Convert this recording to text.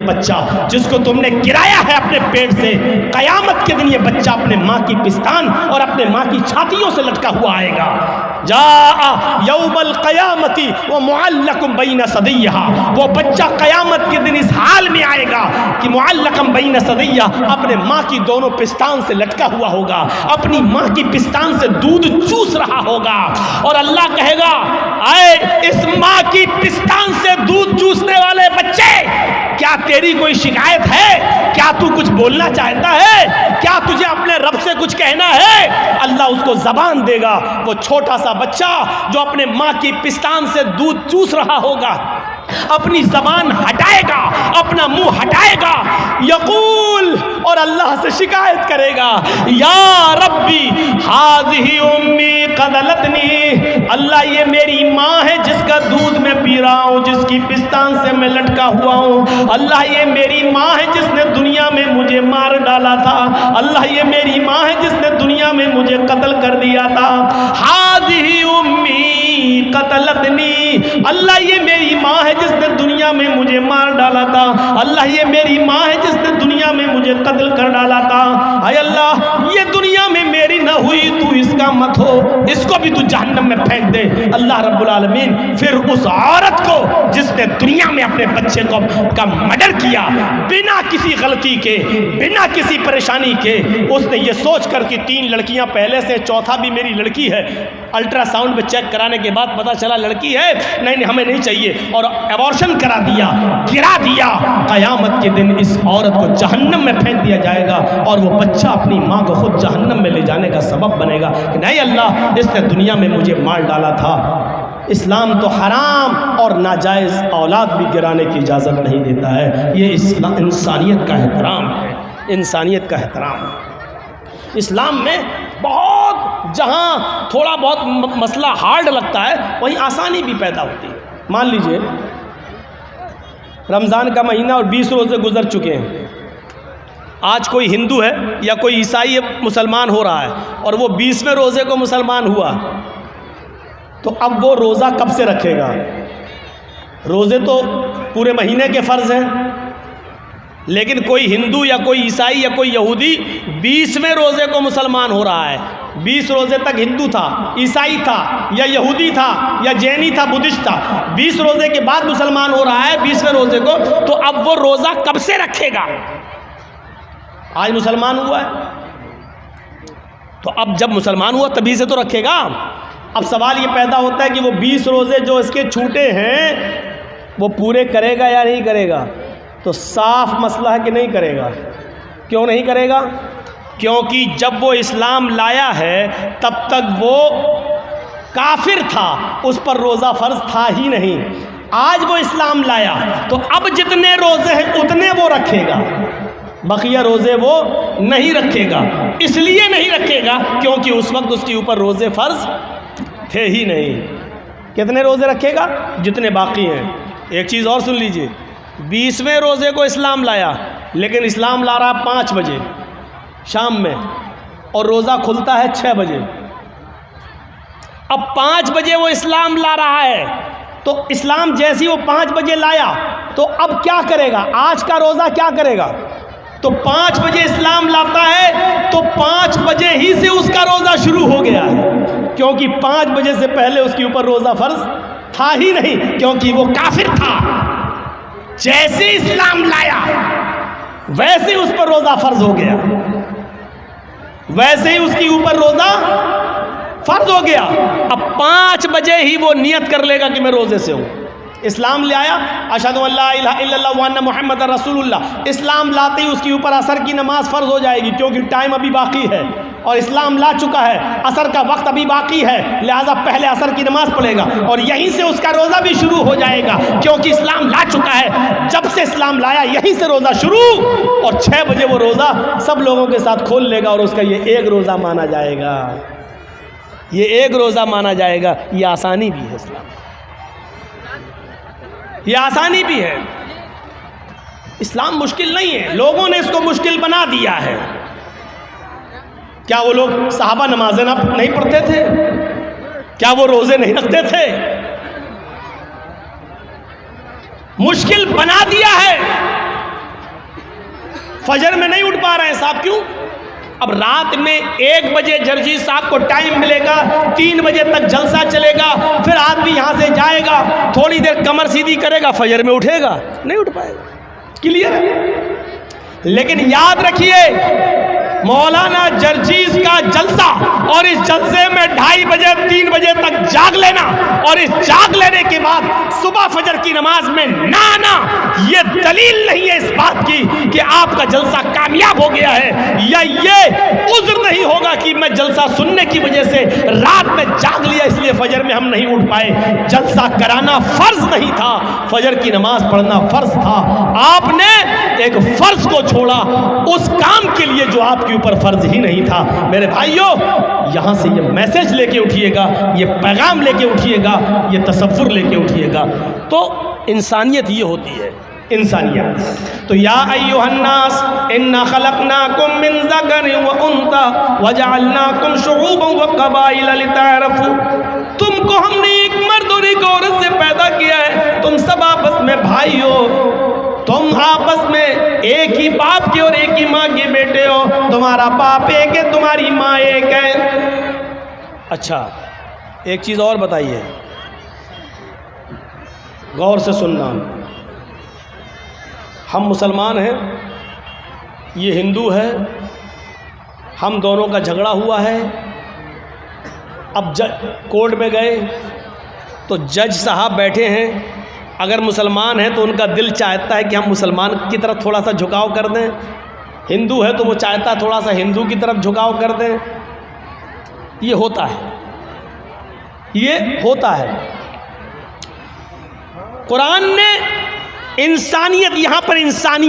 बच्चा जिसको तुमने गिराया है अपने पेट से, कयामत के दिन ये बच्चा अपने माँ की पिस्तान और अपने माँ की छातियों से लटका हुआ आएगा। जा यौमल कयामती व मुअल्लकुम बैन सदिय्हा, वो बच्चा कयामत के दिन इस हाल में आएगा कि मुअल्लकुम बैन सदिय्हा, अपने माँ की दोनों पिस्तान से लटका हुआ होगा, अपनी माँ की पिस्तान से दूध चूस रहा होगा। और अल्लाह कहेगा, आए इस माँ की पिस्तान से दूध चूसने वाले बच्चे, क्या तेरी कोई शिकायत है? क्या तू कुछ बोलना चाहता है? क्या तुझे अपने रब से कुछ कहना है? अल्लाह उसको जबान देगा। वो छोटा सा बच्चा जो अपने माँ की पिस्तान से दूध चूस रहा होगा, अपनी जबान हटाएगा, अपना मुंह हटाएगा, यकूल, और अल्लाह से शिकायत करेगा, या रब्बी हाज़िही उम्मी क़दलतनी, अल्लाह ये मेरी माँ है जिसका दूध मैं पी रहा हूँ, जिसकी पिस्तान से मैं लटका हुआ हूँ। अल्लाह ये मेरी माँ है जिसने दुनिया में मुझे मार डाला था। अल्लाह ये मेरी माँ है जिसने दुनिया में मुझे कत्ल कर दिया था। हाज़िही उम्मी क़तलतनी, अल्लाह ये मेरी माँ है जिसने दुनिया में मुझे मार डाला था। अल्लाह ये मेरी माँ है जिसने दुनिया में मुझे कत्ल कर डाला था। हाय अल्लाह, ये दुनिया में मेरी न हुई, तू इसका मत हो, इसको भी तू जहन्नम में फेंक दे। अल्लाह रब्बुल आलमीन फिर उस औरत को जिसने दुनिया में अपने बच्चे को का मर्डर किया बिना किसी गलती के, बिना किसी परेशानी के, उसने ये सोच कर कि 3 लड़कियां पहले से, चौथा भी मेरी लड़की है, अल्ट्रासाउंड में चेक कराने के बाद पता चला लड़की है, नहीं हमें नहीं चाहिए, और एबॉर्शन करा दिया, गिरा दिया। कयामत के दिन इस औरत को जहन्नम में फेंक दिया जाएगा और वो बच्चा अपनी माँ को खुद जहन्नम में ले जाने का सबब बनेगा कि नहीं अल्लाह, इसने दुनिया में मुझे मार डाला था। इस्लाम तो हराम और नाजायज़ औलाद भी गिराने की इजाज़त नहीं देता है। ये इंसानियत का एहतराम है, इंसानियत का एहतराम है। इस्लाम में बहुत, जहाँ थोड़ा बहुत मसला हार्ड लगता है वहीं आसानी भी पैदा होती है। मान लीजिए रमज़ान का महीना और 20 रोज़े गुजर चुके हैं, आज कोई हिंदू है या कोई ईसाई मुसलमान हो रहा है और वो 20वें रोज़े को मुसलमान हुआ, तो अब वो रोज़ा कब से रखेगा? रोज़े तो पूरे महीने के फ़र्ज़ हैं, लेकिन कोई हिंदू या कोई ईसाई या कोई यहूदी 20वें रोज़े को मुसलमान हो रहा है। 20 रोज़े तक हिंदू था, ईसाई था, या यहूदी था, या जैनी था, बुद्धिस्ट था, 20 रोज़े के बाद मुसलमान हो रहा है 20वें रोज़े को, तो अब वो रोज़ा कब से रखेगा? आज मुसलमान हुआ है, तो अब जब मुसलमान हुआ तभी से तो रखेगा। अब सवाल ये पैदा होता है कि वो 20 रोज़े जो इसके छूटे हैं वो पूरे करेगा या नहीं करेगा? तो साफ मसला है कि नहीं करेगा। क्यों नहीं करेगा? क्योंकि जब वो इस्लाम लाया है तब तक वो काफिर था, उस पर रोज़ा फ़र्ज था ही नहीं। आज वो इस्लाम लाया तो अब जितने रोज़े हैं उतने वो रखेगा, बकिया रोज़े वो नहीं रखेगा। इसलिए नहीं रखेगा क्योंकि उस वक्त उसके ऊपर रोज़े फ़र्ज थे ही नहीं। कितने रोज़े रखेगा? जितने बाकी हैं। एक चीज़ और सुन लीजिए, 20वें रोज़े को इस्लाम लाया, लेकिन इस्लाम ला रहा 5 बजे शाम में और रोज़ा खुलता है 6 बजे। अब 5 बजे वो इस्लाम ला रहा है, तो इस्लाम जैसी वो 5 बजे लाया तो अब क्या करेगा? आज का रोज़ा क्या करेगा? तो 5 बजे इस्लाम लाता है तो 5 बजे ही से उसका रोज़ा शुरू हो गया है, क्योंकि 5 बजे से पहले उसके ऊपर रोज़ा फ़र्ज था ही नहीं, क्योंकि वो काफिर था। जैसे इस्लाम लाया वैसे उस पर रोज़ा फ़र्ज हो गया, वैसे ही उसके ऊपर रोज़ा फ़र्ज हो गया। अब 5 बजे ही वो नियत कर लेगा कि मैं रोज़े से हूँ। इस्लाम ले आया, अशहदु अल्ला इलाहा इल्लल्लाह व अन्ना मुहम्मदर रसूलुल्लाह, इस्लाम लाते ही उसके ऊपर असर की नमाज फ़र्ज हो जाएगी, क्योंकि टाइम अभी बाकी है और इस्लाम ला चुका है, असर का वक्त अभी बाकी है, लिहाजा पहले असर की नमाज पढ़ेगा और यहीं से उसका रोज़ा भी शुरू हो जाएगा, क्योंकि इस्लाम ला चुका है। जब से इस्लाम लाया यहीं से रोज़ा शुरू, और 6 बजे वो रोज़ा सब लोगों के साथ खोल लेगा और उसका ये एक रोज़ा माना जाएगा, ये एक रोज़ा माना जाएगा। ये आसानी भी है इस्लाम, ये आसानी भी है। इस्लाम मुश्किल नहीं है, लोगों ने इसको मुश्किल बना दिया है। क्या वो लोग सहाबा नमाजें नहीं पढ़ते थे? क्या वो रोज़े नहीं रखते थे? मुश्किल बना दिया है। फजर में नहीं उठ पा रहे हैं साहब, क्यों? अब रात में 1 बजे जर्जी साहब को टाइम मिलेगा, 3 बजे तक जलसा चलेगा, फिर आदमी यहाँ से जाएगा, थोड़ी देर कमर सीधी करेगा, फजर में उठेगा? नहीं उठ पाएगा। क्लियर है? लेकिन याद रखिए, मौलाना जर्जीस का जलसा और इस जलसे में 2:30 बजे 3 बजे तक जाग लेना और इस जाग लेने के बाद सुबह फजर की नमाज में ना आना, ये दलील नहीं है इस बात की कि आपका जलसा कामयाब हो गया है, या ये उज्र नहीं होगा कि मैं जलसा सुनने की वजह से रात में जाग लिया इसलिए फजर में हम नहीं उठ पाए। जलसा कराना फर्ज नहीं था, फजर की नमाज पढ़ना फर्ज था। आपने एक फर्ज को छोड़ा उस काम के लिए जो आपके ऊपर फर्ज ही नहीं था। मेरे भाइयों, यहां से ये मैसेज लेके उठिएगा, ये पैगाम लेके उठिएगा, ये तसव्वुर लेके उठिएगा। तो इंसानियत ये होती है, इंसानियत। तो या अय्युहन्नास इन्ना खलकनाकुम मिन ज़करिन व उन्सा व जअलनाकुम शुऊबन व क़बाइल लितअरफू, तुमको हमने एक मर्द और एक औरत से पैदा किया है, तुम सब आपस में भाई हो, तुम आपस में एक ही बाप के और एक ही माँ के बेटे हो, तुम्हारा बाप एक है, तुम्हारी माँ एक है। अच्छा, एक चीज़ और बताइए, गौर से सुनना। हम मुसलमान हैं, ये हिंदू है, हम दोनों का झगड़ा हुआ है। अब कोर्ट में गए तो जज साहब बैठे हैं, अगर मुसलमान है तो उनका दिल चाहता है कि हम मुसलमान की तरफ थोड़ा सा झुकाव कर दें, हिंदू है तो वो चाहता है थोड़ा सा हिंदू की तरफ झुकाव कर दें। ये होता है, ये होता है। कुरान ने इंसानियत, यहाँ पर इंसानियत